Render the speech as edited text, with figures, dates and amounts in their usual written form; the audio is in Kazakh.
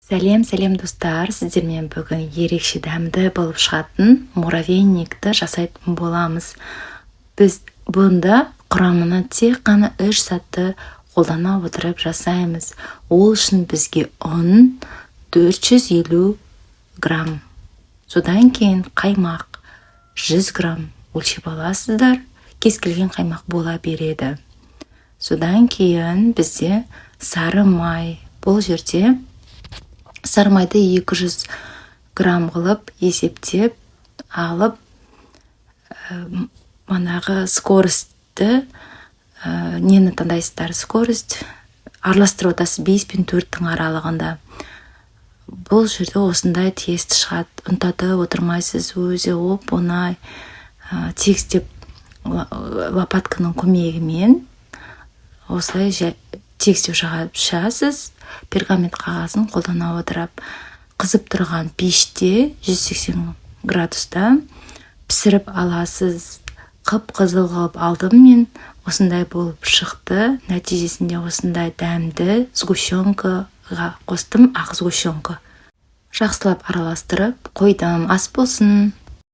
Сәлем достар, сіздермен бүгін ерекше дәмді болып шығатын муравейникті жасайтын боламыз. Біз бұнда құрамына тек қана 3 сатты қолдана отырып жасаймыз. Ол үшін бізге ұн 450 грамм. Содан кейін қаймақ 100 грамм өлшеп аласыздар. Кез келген қаймақ бола береді. Содан кейін бізде сары май. Бұл жерде сары майды 200 грамм қылып есептеп алып, манағы скоростьті, нені таңдайсыздар, скорость араластырып отырсыз 5 пен 4-тің аралығында. Бұл жерде осындай тест шығады. Ұнтатып отырмайсыз, өзі оңай тегістеп лопатканың көмегімен осылай тегістеп шығасыз. Пергамент қағазын қолдана отырып, қызып тұрған пеште 180 градуста пісіріп аласыз. Қып-қызыл қылып алдым мен, осындай болып шықты. Нәтижесінде осындай дәмді сгущенкаға қостым, ақ сгущенка. Жақсылап араластырып қойдым, ас болсын.